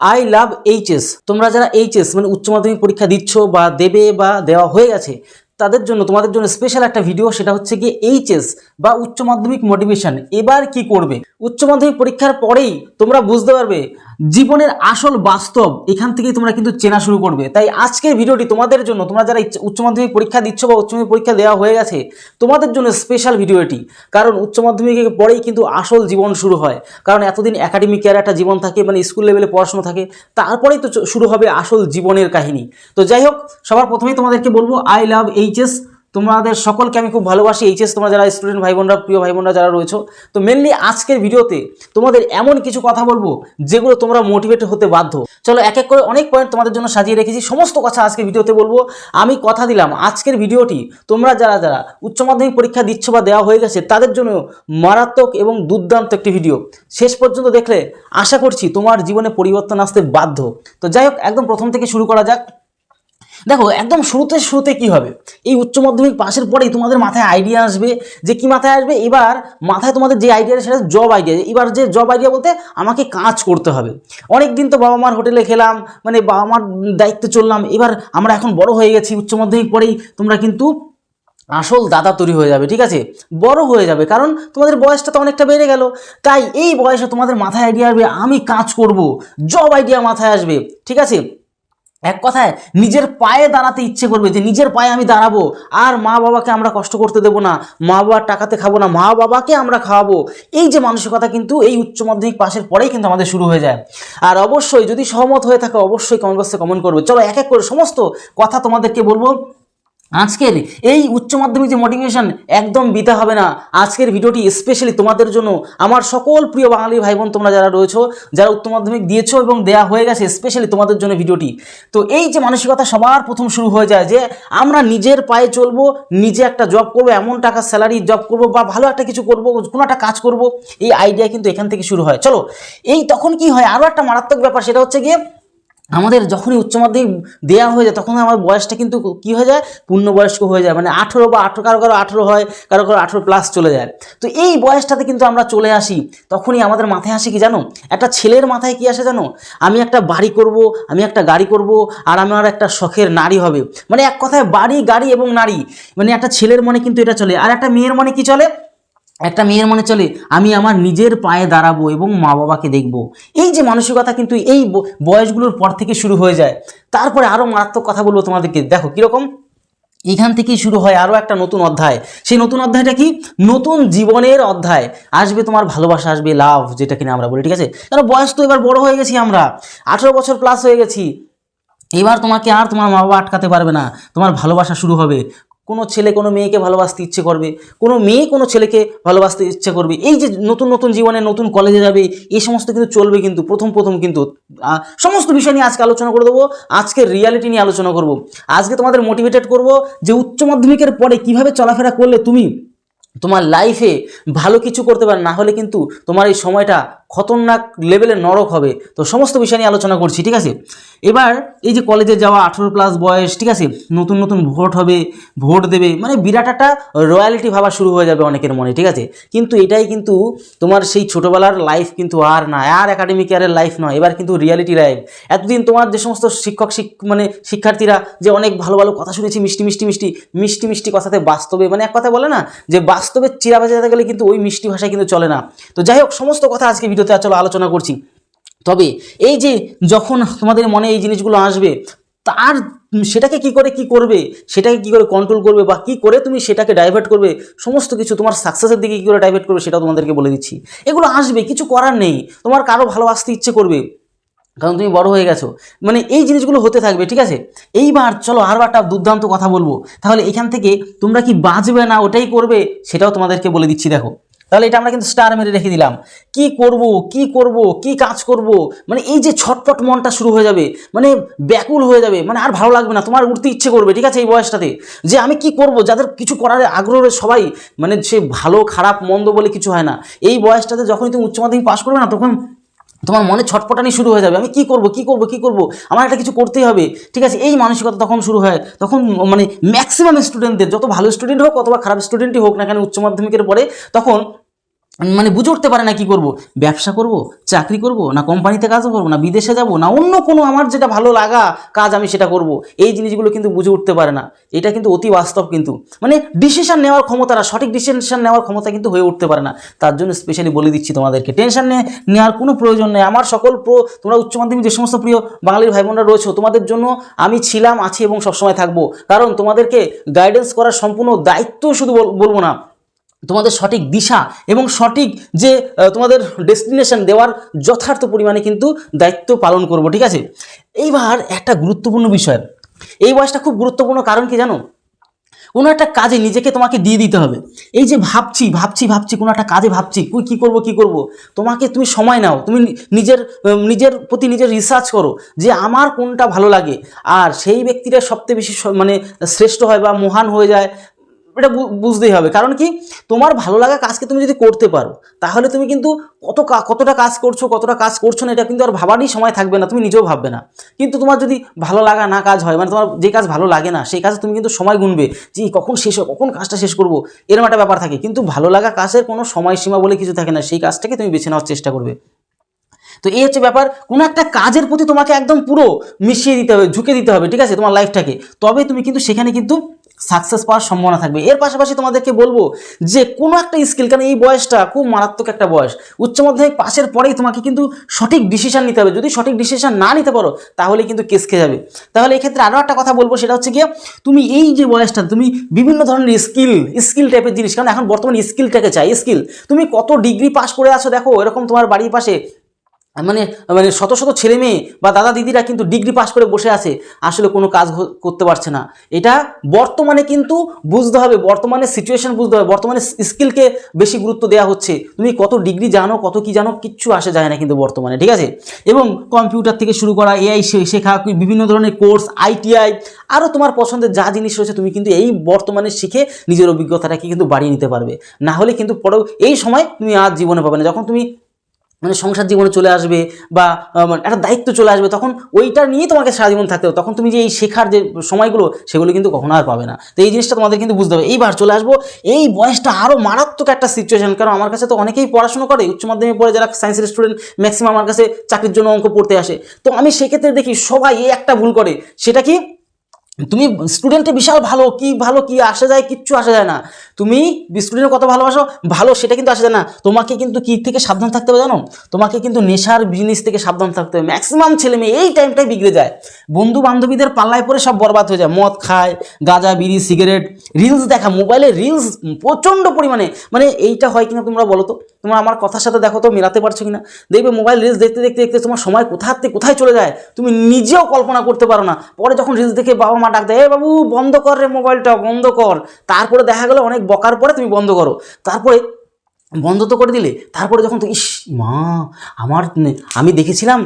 I love HS. তোমরা যারা HS মানে উচ্চ মাধ্যমিক পরীক্ষা দিচ্ছ বা দেবে বা দেওয়া হয়ে গেছে তাদের জন্য তোমাদের জন্য স্পেশাল একটা ভিডিও, সেটা হচ্ছে কি এইচএস বা উচ্চ মাধ্যমিক মোটিভেশন। এবার কি করবে উচ্চ মাধ্যমিক পরীক্ষার পরেই তোমরা বুঝতে পারবে জীবনের আসল বাস্তব, এখান থেকেই তোমরা কিন্তু চেনা শুরু করবে। তাই আজকের ভিডিওটি তোমাদের জন্য, তোমরা যারা উচ্চ মাধ্যমিক পরীক্ষা দিচ্ছ বা উচ্চ মাধ্যমিক পরীক্ষা দেওয়া হয়ে গেছে তোমাদের জন্য স্পেশাল ভিডিও এটি। কারণ উচ্চ মাধ্যমিকের পরেই কিন্তু আসল জীবন শুরু হয়। কারণ এতদিন একাডেমিক ইয়ার একটা জীবন থাকে, মানে স্কুল লেভেলে পড়াশোনা থাকে, তারপরেই তো শুরু হবে আসল জীবনের কাহিনী। তো যাই হোক, সবার প্রথমেই তোমাদেরকে বলবো আই লাভ এইচএস। তোমাদের সকলকে আমি খুব ভালোবাসি। এইচএস তোমরা যারা স্টুডেন্ট ভাই বোনরা, প্রিয় ভাই বোনরা যারা রয়েছে, তো মেনলি আজকের ভিডিওতে তোমাদের এমন কিছু কথা বলবো যেগুলো তোমরা মোটিভেট হতে বাধ্য। চলো এক এক করে অনেক পয়েন্ট তোমাদের জন্য সাজিয়ে রেখেছি, সমস্ত কথা আজকের ভিডিওতে বলবো। আমি কথা দিলাম আজকের ভিডিওটি তোমরা যারা যারা উচ্চ মাধ্যমিক পরীক্ষা দিচ্ছ বা দেওয়া হয়ে গেছে তাদের জন্য মারাত্মক এবং দুর্দান্ত একটি ভিডিও। শেষ পর্যন্ত দেখলে আশা করছি তোমার জীবনে পরিবর্তন আসতে বাধ্য। তো যাই হোক, একদম প্রথম থেকে শুরু করা যাক। দেখো, একদম শুরুতে কি হবে, এই উচ্চ মাধ্যমিক পাশের পরেই তোমাদের মাথায় আইডিয়া আসবে। যে কি মাথায় আসবে, এবার মাথায় তোমাদের যে আইডিয়া সেটা জব আইডিয়া। এবার যে জব আইডিয়া বলতে আমাকে কাজ করতে হবে। অনেক দিন তো বাবা মার হোটেলে খেলাম, মানে বাবা মার দায়িত্বে চললাম, এবার আমরা এখন বড় হয়ে গেছি। উচ্চ মাধ্যমিক পরেই তোমরা কিন্তু আসল দাদা তৈরি হয়ে যাবে, ঠিক আছে, বড় হয়ে যাবে, কারণ তোমাদের বয়সটা তো অনেকটা বেড়ে গেল। তাই এই বয়সে তোমাদের মাথায় আইডিয়া আসবে আমি কাজ করব, জব আইডিয়া মাথায় আসবে, ঠিক আছে। এক কথায় নিজের পায়ে দাঁড়াতে ইচ্ছে করবে, যে নিজের পায়ে আমি দাঁড়াবো, আর মা বাবাকে আমরা কষ্ট করতে দেবো না, মা বাবার টাকাতে খাবো না, মা বাবাকে আমরা খাওয়াবো। এই যে মানসিকতা কিন্তু এই উচ্চ মাধ্যমিক পাশের পরেই কিন্তু আমাদের শুরু হয়ে যায়। আর অবশ্যই যদি সহমত হয়ে থাকে অবশ্যই কমেন্ট বক্সে কমেন্ট করবে। চলো এক এক করে সমস্ত কথা তোমাদেরকে বলবো। আজকের এই উচ্চ মাধ্যমিক যে মোটিভেশন একদম বৃথা হবে না। আজকের ভিডিওটি স্পেশালি তোমাদের জন্য, আমার সকল প্রিয় বাঙালি ভাই বোন তোমরা যারা রয়েছো, যারা উচ্চ মাধ্যমিক দিয়েছো এবং দেয়া হয়ে গেছে, স্পেশালি তোমাদের জন্য ভিডিওটি। তো এই যে মানসিকতা সবার প্রথম শুরু হয়ে যায় যে আমরা নিজের পায়ে চলবো, নিজে একটা জব করবো, এমন টাকা স্যালারি জব করবো বা ভালো একটা কিছু করবো, কোনো একটা কাজ করবো, এই আইডিয়া কিন্তু এখান থেকে শুরু হয়। চলো, এই তখন কি হয়, আরও একটা মারাত্মক ব্যাপার, সেটা হচ্ছে গিয়ে আমাদের যখনই উচ্চ মাধ্যমিক দেওয়া হয়ে যায় তখন আমার বয়সটা কিন্তু কী হয়ে যায়, পূর্ণবয়স্ক হয়ে যায়। মানে 18 বা 18, কারো কারো 18 হয়, কারো কারো 18+ চলে যায়। তো এই বয়সটাতে কিন্তু আমরা চলে আসি, তখনই আমাদের মাথায় আসে কি জানো, একটা ছেলের মাথায় কি আসে জানো, আমি একটা বাড়ি করব, আমি একটা গাড়ি করব, আর আমার একটা শখের নারী হবে। মানে এক কথায় বাড়ি, গাড়ি এবং নারী, মানে একটা ছেলের মনে কিন্তু এটা চলে। আর একটা মেয়ের মনে কি চলে, একটা মেয়ের মনে চলে আমি আমার নিজের পায়ে দাঁড়াবো এবং মা বাবাকে দেখব। এই যে মানসিকতা কিন্তু এই বয়সগুলোর পর থেকে শুরু হয়ে যায়। তারপরে আরও মারাত্মক কথা বলবো তোমাদেরকে, দেখো কীরকম, এখান থেকেই শুরু হয় আরও একটা নতুন অধ্যায়। সেই নতুন অধ্যায়টা কি, নতুন জীবনের অধ্যায় আসবে, তোমার ভালোবাসা আসবে, লাভ যেটা কিনা আমরা বলি, ঠিক আছে। কারণ বয়স তো এবার বড় হয়ে গেছি, আমরা 18 বছর প্লাস হয়ে গেছি। এবার তোমাকে আর তোমার মা বাবা আটকাতে পারবে না, তোমার ভালোবাসা শুরু হবে। কোনো ছেলে কোনো মেয়েকে ভালোবাসতে ইচ্ছে করবে, কোনো মেয়ে কোনো ছেলেকে ভালোবাসতে ইচ্ছে করবে। এই যে নতুন নতুন জীবনে নতুন কলেজে যাবে, এই সমস্ত কিন্তু চলবে। কিন্তু প্রথম কিন্তু সমস্ত বিষয় নিয়ে আজকে আলোচনা করে দেবো। আজকে রিয়ালিটি নিয়ে আলোচনা করব। আজকে তোমাদের মোটিভেটেড করব যে উচ্চ মাধ্যমিকের পরে কিভাবে চলাফেরা করলে তুমি তোমার লাইফে ভালো কিছু করতে পারে, না হলে কিন্তু তোমার এই সময়টা খতরনাক লেভেলে নরক হবে। তো সমস্ত বিষয় নিয়ে আলোচনা করছি, ঠিক আছে। এবার এই যে কলেজে যাওয়া, 18+ বয়স, ঠিক আছে, নতুন নতুন ভোট হবে, ভোট দেবে, মানে বিরাট একটা রয়্যালিটি ভাবা শুরু হয়ে যাবে অনেকের মনে, ঠিক আছে। কিন্তু এটাই কিন্তু তোমার সেই ছোটোবেলার লাইফ কিন্তু আর না, আর একাডেমিক ইয়ারের লাইফ নয়, এবার কিন্তু রিয়ালিটি লাইফ। এতদিন তোমার যে সমস্ত মানে শিক্ষার্থীরা যে অনেক ভালো ভালো কথা শুনেছি, মিষ্টি কথাতে, বাস্তবে মানে এক কথা বলে না যে বাস্তবে চিরা ভেজে গেলে কিন্তু ওই মিষ্টি ভাষায় কিন্তু চলে না। তো যাই হোক, সমস্ত কথা আজকে ভিডিওতে চলো আলোচনা করছি। তবে এই যে যখন তোমাদের মনে এই জিনিসগুলো আসবে, তার সেটাকে কি করবে, সেটাকে কি করে কন্ট্রোল করবে, বা কি করে তুমি সেটাকে ডাইভার্ট করবে, সমস্ত কিছু তোমার সাকসেসের দিকে কী করে ডাইভার্ট করবে সেটাও তোমাদেরকে বলে দিচ্ছি। এগুলো আসবে, কিছু করার নেই, তোমার কারো ভালোবাসতে ইচ্ছে করবে, কারণ তুমি বড় হয়ে গেছো, মানে এই জিনিসগুলো হতে থাকবে, ঠিক আছে। এইবার চলো আরও একটা দুর্দান্ত কথা বলবো। তাহলে এখান থেকে তোমরা কি বাঁচবে না ওটাই করবে, সেটাও তোমাদেরকে বলে দিচ্ছি। দেখো, তাহলে এটা আমরা কিন্তু স্টার মেরে রেখে দিলাম। কি করব, কি কাজ করব, মানে এই যে ছটপট মনটা শুরু হয়ে যাবে, মানে ব্যাকুল হয়ে যাবে, মানে আর ভালো লাগবে না, তোমার উঠতে ইচ্ছে করবে, ঠিক আছে। এই বয়সটাতে যে আমি কি করব, যাদের কিছু করার আগ্রহ সবাই, মানে সে ভালো খারাপ মন্দ বলে কিছু হয় না। এই বয়সটাতে যখনই তুমি উচ্চ মাধ্যমিক পাশ করবে না, তখন তোমার মনে ছটপটানি শুরু হয়ে যাবে, আমি কি করব, আমার একটা কিছু করতেই হবে, ঠিক আছে। এই মানসিকতা তখন শুরু হয়। তখন মানে ম্যাক্সিমাম স্টুডেন্টদের, যত ভালো স্টুডেন্ট হোক অথবা খারাপ স্টুডেন্টই হোক না কেন, উচ্চ মাধ্যমিকের পরে তখন মানে বুঝে উঠতে পারে না কি করব, ব্যবসা করব, চাকরি করব, না কোম্পানিতে কাজ করব, না বিদেশে যাব, না অন্য কোনো আমার যেটা ভালো লাগা কাজ আমি সেটা করব, এই জিনিসগুলো কিন্তু বুঝে উঠতে পারে না। এটা কিন্তু অতি বাস্তব, কিন্তু মানে ডিসিশন নেওয়ার ক্ষমতাটা, সঠিক ডিসিশন নেওয়ার ক্ষমতা কিন্তু হয়ে উঠতে পারে না। তার জন্য স্পেশালি বলে দিচ্ছি তোমাদেরকে, টেনশন নেওয়ার কোনো প্রয়োজন নেই। আমার সকল তোমরা উচ্চ মাধ্যমিক যে সমস্ত প্রিয় বাঙালির ভাই বোনরা রয়েছে, তোমাদের জন্য আমি ছিলাম, আছি এবং সবসময় থাকবো। কারণ তোমাদেরকে গাইডেন্স করার সম্পূর্ণ দায়িত্ব শুধু বলবো না, তোমাদের সঠিক দিশা এবং সঠিক যে তোমাদের ডেস্টিনেশন দেওয়ার যথার্থ পরিমাণে কিন্তু দায়িত্ব পালন করব, ঠিক আছে। এইবার একটা গুরুত্বপূর্ণ বিষয়, এই বয়সটা খুব গুরুত্বপূর্ণ। কারণ কি জানো, কোনো একটা কাজে নিজেকে তোমাকে দিয়ে দিতে হবে। এই যে ভাবছি ভাবছি ভাবছি কোনো একটা কাজে ভাবছি কি করব কি করব, তুমি সময় নাও, তুমি নিজের প্রতি নিজের রিসার্চ করো যে আমার কোনটা ভালো লাগে, আর সেই ব্যক্তিটা সবচেয়ে বেশি মানে শ্রেষ্ঠ হয় বা মহান হয়ে যায়, এটা বুঝতেই হবে। কারণ কি, তোমার ভালো লাগা কাজকে তুমি যদি করতে পারো, তাহলে তুমি কিন্তু কতটা কাজ করছো কতটা কাজ করছো না এটা কিন্তু আর ভাবারই সময় থাকবে না, তুমি নিজেও ভাববে না। কিন্তু তোমার যদি ভালো লাগা না কাজ হয়, মানে তোমার যে কাজ ভালো লাগে না সেই কাজে তুমি কিন্তু সময় গুনবে যে কখন শেষ হয়, কখন কাজটা শেষ করবো, এরকম একটা ব্যাপার থাকে। কিন্তু ভালো লাগা কাজের কোনো সময়সীমা বলে কিছু থাকে না, সেই কাজটাকে তুমি বেছে নেওয়ার চেষ্টা করবে। তো এই হচ্ছে ব্যাপার, কোনো একটা কাজের প্রতি তোমাকে একদম পুরো মিশিয়ে দিতে হবে, ঝুঁকে দিতে হবে, ঠিক আছে, তোমার লাইফটাকে, তবে তুমি কিন্তু সেখানে কিন্তু সাকসেস পাওয়ার সম্ভাবনা থাকবে। এর পাশাপাশি তোমাদেরকে বলবো যে কোনো একটা স্কিল, কারণ এই বয়সটা খুব মারাত্মক একটা বয়স, উচ্চ মাধ্যমিক পাশের পরেই তোমাকে কিন্তু সঠিক ডিসিশন নিতে হবে। যদি সঠিক ডিসিশন না নিতে পারো তাহলে কিন্তু কেস খেয়ে যাবে। তাহলে এক্ষেত্রে আরও একটা কথা বলবো, সেটা হচ্ছে গিয়ে তুমি এই যে বয়সটা তুমি বিভিন্ন ধরনের স্কিল টাইপের জিনিস, কারণ এখন বর্তমানে স্কিলটাকে চাই। স্কিল, তুমি কত ডিগ্রি পাস করে আছো দেখো, এরকম তোমার বাড়ির পাশে মানে মানে শত শত ছেলে মেয়ে বা দাদা দিদিরা কিন্তু ডিগ্রি পাস করে বসে আছে, আসলে কোনো কাজ করতে পারছে না। এটা বর্তমানে কিন্তু বুঝতে হবে, বর্তমানে সিচুয়েশন বুঝতে হবে, বর্তমানে স্কিলকে বেশি গুরুত্ব দেওয়া হচ্ছে। তুমি কত ডিগ্রি জানো কত কি জানো কিচ্ছু আসে যায় না কিন্তু বর্তমানে, ঠিক আছে। এবং কম্পিউটার থেকে শুরু করা, এআই শেখা, বিভিন্ন ধরনের কোর্স, আইটিআই, আরও তোমার পছন্দের যা জিনিস রয়েছে তুমি কিন্তু এই বর্তমানে শিখে নিজের অভিজ্ঞতাটাকে কিন্তু বাড়িয়ে নিতে পারবে। না হলে কিন্তু পরেও এই সময় তুমি আর জীবনে পাবে না। যখন তুমি মানে সংসার জীবনে চলে আসবে বা একটা দায়িত্ব চলে আসবে, তখন ওইটা নিয়ে তোমাকে সারা জীবন থাকতে হবে, তখন তুমি যে এই শেখার যে সময়গুলো সেগুলো কিন্তু কখনো আর পাবে না। তো এই জিনিসটা তোমাদের কিন্তু বুঝতে হবে। এইবার চলে আসবো, এই বয়সটা আরও মারাত্মক একটা সিচুয়েশন, কারণ আমার কাছে তো অনেকেই পড়াশোনা করে, উচ্চ মাধ্যমিক পড়ে যারা সায়েন্সের স্টুডেন্ট ম্যাক্সিমাম আমার কাছে চাকরির জন্য অঙ্ক পড়তে আসে। তো আমি সেক্ষেত্রে দেখি সবাই এই একটা ভুল করে, সেটা কি, তুমি স্টুডেন্টে বিশাল ভালো কি আসে যায়, কিচ্ছু আসে যায় না। তুমি স্টুডেন্টের কত ভালোবাসো ভালো সেটা কিন্তু আসে যায় না। তোমাকে কিন্তু কি থেকে সাবধান থাকতে হবে জানো, তোমাকে কিন্তু নেশার জিনিস থেকে সাবধান থাকতে হবে। ম্যাক্সিমাম ছেলে মেয়ে এই টাইমটাই বিগড়ে যায়, বন্ধু বান্ধবীদের পাল্লায় পরে সব বরবাদ হয়ে যায়, মদ খায়, গাঁজা বিড়ি সিগারেট, রিলস দেখা, মোবাইলে রিলস প্রচণ্ড পরিমাণে, মানে এইটা হয় কিনা তোমরা বলো তো, তোমরা আমার কথার সাথে দেখো তো মেলাতে পারছো কিনা। দেখবে মোবাইল রিলস দেখতে দেখতে দেখতে তোমার সময় কোথায় চলে যায় তুমি নিজেও কল্পনা করতে পারো না। পরে যখন রিলস দেখে বাবা মা ডাক দেয়, এ বাবু বন্ধ কর রে মোবাইলটা বন্ধ কর, তারপরে দেখা গেলো অনেক বকার পরে তুমি বন্ধ করো, তারপরে বন্ধ তো করে দিলে, তারপরে যখন তো ইস মা আমি দেখেছিলাম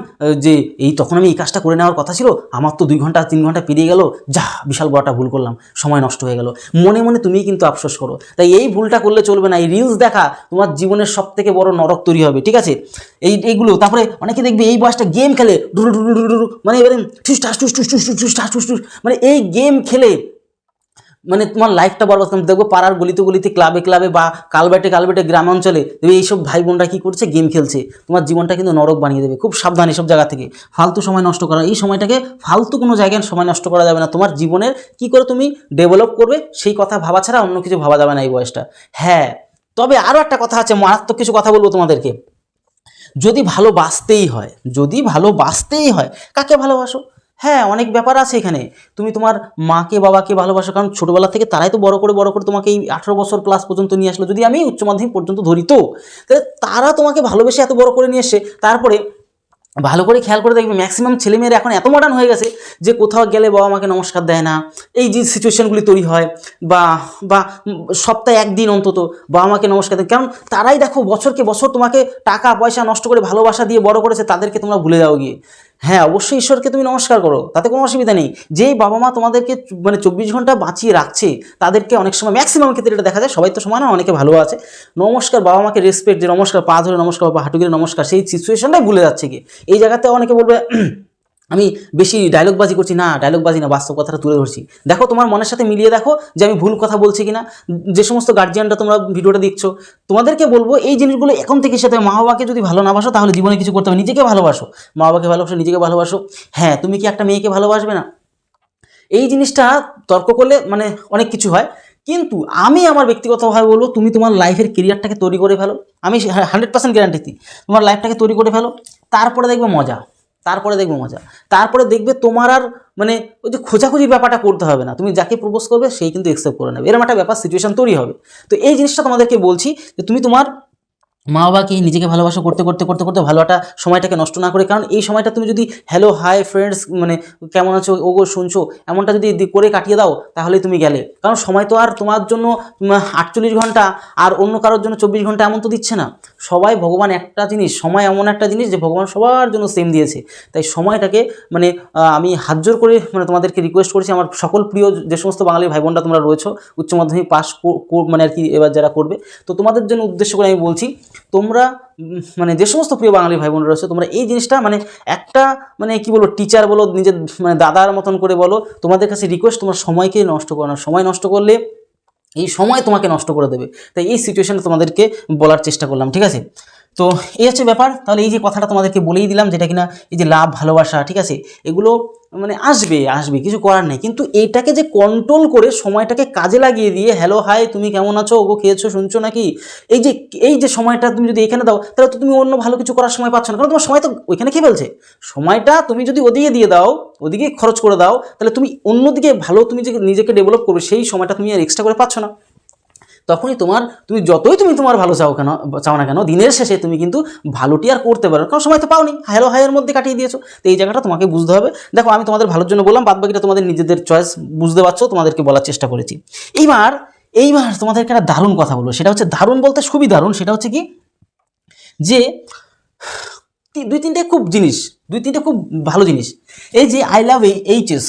যে তখন আমি এই কাজটা করে নেওয়ার কথা ছিল, আমার তো 2 ঘন্টা 3 ঘন্টা পেরিয়ে গেল, যা বিশাল বড় একটা ভুল করলাম, সময় নষ্ট হয়ে গেল, মনে মনে তুমি কিন্তু আফসোস করো। তাই এই ভুলটা করলে চলবে না। এই রিলস দেখা তোমার জীবনের সবথেকে বড় নরক তৈরি হবে, ঠিক আছে। এইগুলো, তারপরে অনেকে দেখবে এই বয়সটা গেম খেলে, মানে এবারে ঠুস ঠাস ঠুস ঠুস ঠুস ঠুস ঠাস ঠুস ঠুস, মানে এই গেম খেলে মানে তোমার লাইফটা বরবাদ করতে। দেখবো পাড়ার গলিতে ক্লাবে বা কালবেটে গ্রামাঞ্চলে দেখবে এইসব ভাই বোনরা কী করছে, গেম খেলছে, তোমার জীবনটা কিন্তু নরক বানিয়ে দেবে। খুব সাবধান এসব জায়গা থেকে, ফালতু সময় নষ্ট করা, এই সময়টাকে ফালতু কোনো জায়গায় সময় নষ্ট করা যাবে না। তোমার জীবনের কী করে তুমি ডেভেলপ করবে সেই কথা ভাবা ছাড়া অন্য কিছু ভাবা যাবে না এই বয়সটা। হ্যাঁ, তবে আরও একটা কথা আছে, মারাত্মক কিছু কথা বলবো তোমাদেরকে। যদি ভালোবাসতেই হয়, কাকে ভালোবাসো? হ্যাঁ, অনেক ব্যাপার আছে এখানে। তুমি তোমার মাকে বাবাকে ভালোবাসো, কারণ ছোটোবেলা থেকে তারাই তো বড় করে তোমাকে এই 18 বছর প্লাস পর্যন্ত নিয়ে আসলো। যদি আমি উচ্চ মাধ্যমিক পর্যন্ত ধরি, তো তাহলে তারা তোমাকে ভালোবেসে এত বড় করে নিয়ে এসছে। তারপরে ভালো করে খেয়াল করে দেখবে, ম্যাক্সিমাম ছেলেমেয়েরা এখন এত মডার্ন হয়ে গেছে যে কোথাও গেলে বাবা মাকে নমস্কার দেয় না। এই যে সিচুয়েশনগুলি তৈরি হয়, বা বা সপ্তাহে 1 দিন অন্তত বাবা মাকে নমস্কার দেয়, কারণ তারাই দেখো বছরকে বছর তোমাকে টাকা পয়সা নষ্ট করে ভালোবাসা দিয়ে বড় করেছে, তাদেরকে তোমরা ভুলে যাও গিয়ে। হ্যাঁ, অবশ্যই ঈশ্বরকে তুমি নমস্কার করো, তাতে কোনো অসুবিধা নেই। যেই বাবা মা তোমাদেরকে মানে 24 ঘন্টা বাঁচিয়ে রাখছে, তাদেরকে অনেক সময় ম্যাক্সিমাম ক্ষেত্রে এটা দেখা যায়, সবাই তো সমান না, অনেকে ভালো আছে, নমস্কার বাবা মাকে রেসপেক্ট, যে নমস্কার পা ধরে নমস্কার বা হাঁটু গেলে নমস্কার, সেই সিচুয়েশনটাই ভুলে যাচ্ছে কি। এই জায়গাতে অনেকে বলবে আমি বেশি ডায়লগবাজি করছি না, ডায়লগবাজি না, বাস্তব কথাটা তুলে ধরছি। দেখো তোমার মনের সাথে মিলিয়ে দেখো যে আমি ভুল কথা বলছি কিনা। যে সমস্ত গার্জিয়ানরা তোমরা ভিডিওটা দেখছো, তোমাদেরকে বলবো এই জিনিসগুলো এখন থেকে সাথে, মা বাবাকে যদি ভালো না বাসো তাহলে জীবনে কিছু করতে হবে। নিজেকে ভালোবাসো, মা বাবাকে ভালোবাসো, নিজেকে ভালোবাসো। হ্যাঁ, তুমি কি একটা মেয়েকে ভালোবাসবে না? এই জিনিসটা তর্ক করলে মানে অনেক কিছু হয়, কিন্তু আমি আমার ব্যক্তিগতভাবে বলবো তুমি তোমার লাইফের কেরিয়ারটাকে তৈরি করে ফেলো। আমি 100% গ্যারান্টি দিই, তোমার লাইফটাকে তৈরি করে ফেলো, তারপরে দেখবে মজা, তারপরে দেখবে মজা। তারপরে দেখবে তোমার আর মানে ওই যে খোঁজাখুঁজির ব্যাপারটা করতে হবে না, তুমি যাকে প্রপোজ করবে সেই কিন্তু অ্যাকসেপ্ট করে নেবে, এরকম একটা ব্যাপার সিচুয়েশন তৈরি হবে। তো এই জিনিসটা তোমাদেরকে বলছি যে তুমি তোমার মা বাবাকে, নিজেকে ভালোবাসা করতে করতে করতে করতে ভালো একটা সময়টাকে নষ্ট না করে, কারণ এই সময়টা তুমি যদি হ্যালো হাই ফ্রেন্ডস মানে কেমন আছো ওগো শুনছো এমনটা যদি করে কাটিয়ে দাও তাহলেই তুমি গেলে। কারণ সময় তো আর তোমার জন্য 48 ঘন্টা আর অন্য কারোর জন্য 24 ঘন্টা এমন তো দিচ্ছে না। সবাই ভগবান একটা জিনিস, সময় এমন একটা জিনিস যে ভগবান সবার জন্য সেম দিয়েছে। তাই সময়টাকে মানে আমি হাত জোর করে মানে তোমাদেরকে রিকোয়েস্ট করছি, আমার সকল প্রিয় যে সমস্ত বাঙালি ভাই বোনরা তোমরা রয়েছো উচ্চ মাধ্যমিক পাস মানে আর কি এবার যারা করবে, তো তোমাদের জন্য উদ্দেশ্য করে আমি বলছি, তোমরা মানে যে সমস্ত প্রিয় বাঙালি ভাই বোনরা রয়েছে তোমরা এই জিনিসটা মানে একটা মানে কি বলো, টিচার বলো, নিজের মানে দাদার মতন করে বলো, তোমাদের কাছে রিকোয়েস্ট, তোমার সময়কে নষ্ট করো না। সময় নষ্ট করলে এই সময় তোমাকে নষ্ট করে দেবে। তাই এই সিচুয়েশনে তোমাদেরকে বলার চেষ্টা করলাম, ঠিক আছে? তো এই হচ্ছে ব্যাপার। তাহলে এই যে কথাটা তোমাদেরকে বলেই দিলাম, যেটা কিনা এই যে লাভ ভালোবাসা, ঠিক আছে, এগুলো মানে আসবে আসবে, কিছু করার নেই, কিন্তু এইটাকে যে কন্ট্রোল করে সময়টাকে কাজে লাগিয়ে দিয়ে হ্যালো হাই তুমি কেমন আছো ওগো খেয়েছো শুনছো নাকি, এই যে সময়টা তুমি যদি এখানে দাও তাহলে তো তুমি অন্য ভালো কিছু করার সময় পাচ্ছ না, কারণ তোমার সময় তো ওইখানে খেয়ে ফেলছে। সময়টা তুমি যদি ওদিকে দিয়ে দাও, ওদিকে খরচ করে দাও, তাহলে তুমি অন্যদিকে ভালো তুমি যে নিজেকে ডেভেলপ করবে সেই সময়টা তুমি আর এক্সট্রা করে পাচ্ছ না। তখনই তুমি যতই তোমার ভালো চাও না কেন, দিনের শেষে তুমি কিন্তু ভালোটি আর করতে পারো, কারণ সময় তো পাওনি, হ্যালো হাইয়ের মধ্যে কাটিয়ে দিয়েছো। তো এই জায়গাটা তোমাকে বুঝতে হবে। দেখো আমি তোমাদের ভালোর জন্য বললাম, বাদ বাকিটা তোমাদের নিজেদের চয়েস, বুঝতে পারছো, তোমাদেরকে বলার চেষ্টা করেছি। এইবার তোমাদেরকে একটা দারুণ কথা বলবো, সেটা হচ্ছে দারুণ বলতে খুবই দারুণ, সেটা হচ্ছে কি যে দুই তিনটে খুব ভালো জিনিস। এই যে আই লাভ এইচএস,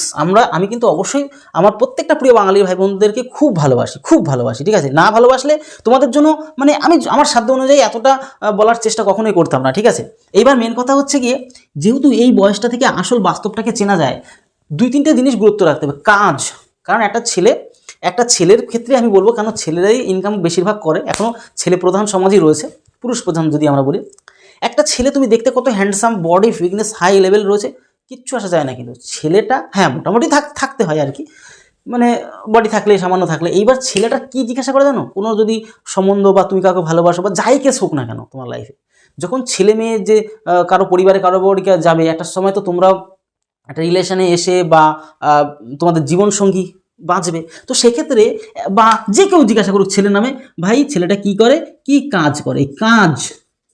আমি কিন্তু অবশ্যই আমার প্রত্যেকটা প্রিয় বাঙালি ভাই বোনদেরকে খুব ভালোবাসি, ঠিক আছে? না ভালোবাসলে তোমাদের জন্য মানে আমি আমার সাধ্য অনুযায়ী এতটা বলার চেষ্টা কখনোই করতাম না, ঠিক আছে? এইবার মেন কথা হচ্ছে গিয়ে, যেহেতু এই বয়সটা থেকে আসল বাস্তবটাকে চেনা যায়, দুই তিনটে জিনিস গুরুত্ব রাখতে হবে। কাজ, কারণ একটা ছেলের ক্ষেত্রে আমি বলবো, কারণ ছেলেরাই ইনকাম বেশিরভাগ করে, এখনও ছেলে প্রধান সমাজই রয়েছে, পুরুষ প্রধান যদি আমরা বলি। একটা ছেলে তুমি দেখতে কত handsome, body fitness high level রয়েছে, কিচ্ছু আসা যায় না, কিন্তু ছেলেটা হ্যাঁ মোটামুটি থাকতে হয় আর কি, মানে বডি থাকলে সামান্য থাকলে। এইবার ছেলেটা কি জিজ্ঞাসা করে জানো, কোনো যদি সম্বন্ধ বা তুমি কাউকে ভালোবাসো বা যাই কেস হোক না কেন তোমার লাইফে, যখন ছেলে মেয়ে যে কারো পরিবারে কারো বাড়িকে যাবে, একটা সময় তো তোমরাও একটা রিলেশনে এসে বা তোমাদের জীবনসঙ্গী বাঁচবে, তো সেক্ষেত্রে বা যে কেউ জিজ্ঞাসা করুক ছেলের নামে, ভাই ছেলেটা কি করে, কি কাজ করে, এই কাজ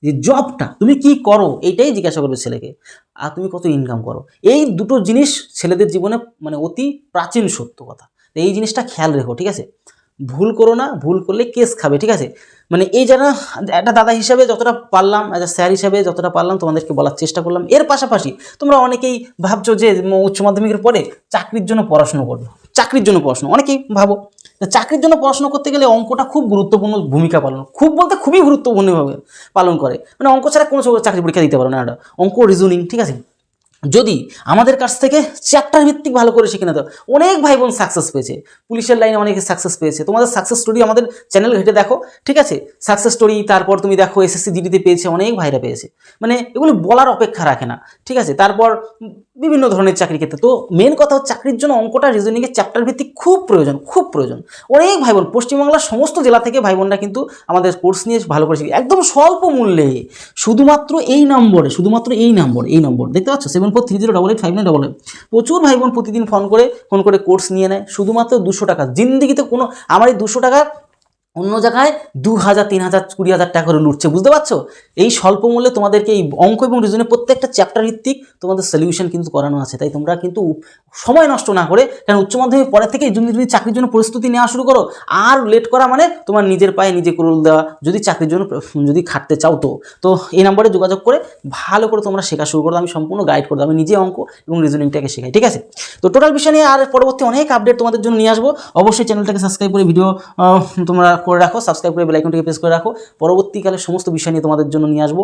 যে জবটা তুমি কি করো এইটাই জিজ্ঞাসা করবে ছেলেকে, আর তুমি কত ইনকাম করো। এই দুটো জিনিস ছেলেদের জীবনে মানে অতি প্রাচীন সত্য কথা। তো এই জিনিসটা খেয়াল রেখো, ঠিক আছে? ভুল করো না, ভুল করলে কেস খাবে, ঠিক আছে? মানে এই যারা একটা দাদা হিসাবে যতটা পারলাম, একটা স্যার হিসাবে যতটা পারলাম তোমাদেরকে বলার চেষ্টা করলাম। এর পাশাপাশি তোমরা অনেকেই ভাবছো যে উচ্চ মাধ্যমিকের পরে চাকরির জন্য পড়াশুনো করবে, চাকরির জন্য পড়াশোনা অনেকেই ভাবো। চাকরির জন্য পড়াশোনা করতে গেলে অঙ্কটা খুব গুরুত্বপূর্ণ ভূমিকা খুব বলতে খুবই গুরুত্বপূর্ণভাবে পালন করে। মানে অঙ্ক ছাড়া কোনো চাকরি পরীক্ষা দিতে পারো না, এটা অঙ্ক রিজনিং, ঠিক আছে? যদি আমাদের কাছ থেকে চ্যাপ্টার ভিত্তিক ভালো করে শিখে নিতে, অনেক ভাই বোন সাকসেস পেয়েছে, পুলিশের লাইনে অনেকে সাকসেস পেয়েছে। তোমাদের সাকসেস স্টোরি আমাদের চ্যানেল ঘেটে দেখো, ঠিক আছে? সাকসেস স্টোরি, তারপর তুমি দেখো এসএসসি জিডিতে পেয়েছে, অনেক ভাইরা পেয়েছে, মানে এগুলো বলার অপেক্ষা রাখে না, ঠিক আছে? তারপর বিভিন্ন ধরনের চাকরি ক্ষেত্রে তো মেন কথা হচ্ছে চাকরির জন্য অঙ্কটা রিজনিংয়ের চ্যাপ্টার ভিত্তিক খুব প্রয়োজন। অনেক ভাই বোন পশ্চিমবাংলার সমস্ত জেলা থেকে ভাই বোনরা কিন্তু আমাদের কোর্স নিয়ে ভালো করে শিখে, একদম স্বল্প মূল্যে, শুধুমাত্র এই নম্বর দেখতে পাচ্ছ 7430885988। প্রচুর ভাই বোন প্রতিদিন ফোন করে কোর্স নিয়ে নেয়, শুধুমাত্র 200 টাকা। জিন্দিগিতে কোনো আমার এই 200 টাকা অন্য জায়গায় 2000, 3000, 20,000 টাকা করে লুটছে, বুঝতে পারছো? এই স্বল্প মূল্যে তোমাদেরকে এই অঙ্ক এবং রিজনের প্রত্যেকটা চ্যাপ্টার ভিত্তিক তোমাদের সলিউশন কিন্তু করানো আছে। তাই তোমরা কিন্তু সময় নষ্ট না করে, কারণ উচ্চ মাধ্যমিক পরে থেকে যদি চাকরির জন্য প্রস্তুতি নেওয়া শুরু করো, আর লেট করা মানে তোমার নিজের পায়ে নিজে কুড়ুল দেওয়া। যদি চাকরির জন্য যদি খাটতে চাও তো এই নম্বরে যোগাযোগ করে ভালো করে তোমরা শেখা শুরু করো, আমি সম্পূর্ণ গাইড করে দেবো, আমি নিজে অঙ্ক এবং রিজনিংটাকে শেখাই, ঠিক আছে? তো টোটাল বিষয় নিয়ে আর পরবর্তী অনেক আপডেট তোমাদের জন্য নিয়ে আসবো। অবশ্যই চ্যানেলটাকে সাবস্ক্রাইব করে ভিডিও তোমরা করে রাখো, সাবস্ক্রাইব করে বেল আইকনটাকে প্রেস করে রাখো, পরবর্তীকালে সমস্ত বিষয় নিয়ে তোমাদের জন্য নিয়ে আসবো।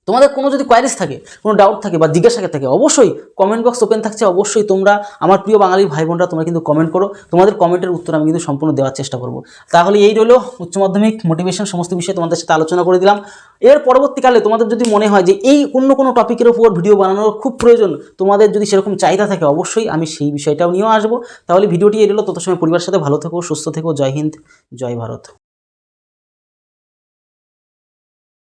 তোমাদের কোনো যদি কোয়ারিজ থাকে, কোনো ডাউট থাকে বা জিজ্ঞাসা থাকে, অবশ্যই কমেন্ট বক্স ওপেন থাকছে। অবশ্যই তোমরা আমার প্রিয় বাঙালি ভাই বোনরা তোমরা কিন্তু কমেন্ট করো, তোমাদের কমেন্টের উত্তর আমি কিন্তু সম্পূর্ণ দেওয়ার চেষ্টা করব। তাহলে এই রইলো উচ্চ মাধ্যমিক মোটিভেশন সমস্ত বিষয়ে তোমাদের সাথে আলোচনা করে দিলাম। এর পরবর্তীকালে তোমাদের যদি মনে হয় যে এই অন্য কোনো টপিকের উপর ভিডিও বানানোর খুব প্রয়োজন, তোমাদের যদি সেরকম চাহিদা থাকে, অবশ্যই আমি সেই বিষয়টাও নিয়েও আসবো। তাহলে ভিডিওটি এই রইলো, তত সময় পরিবারের সাথে ভালো থেকো, সুস্থ থেকো। জয় হিন্দ, জয় ভারত।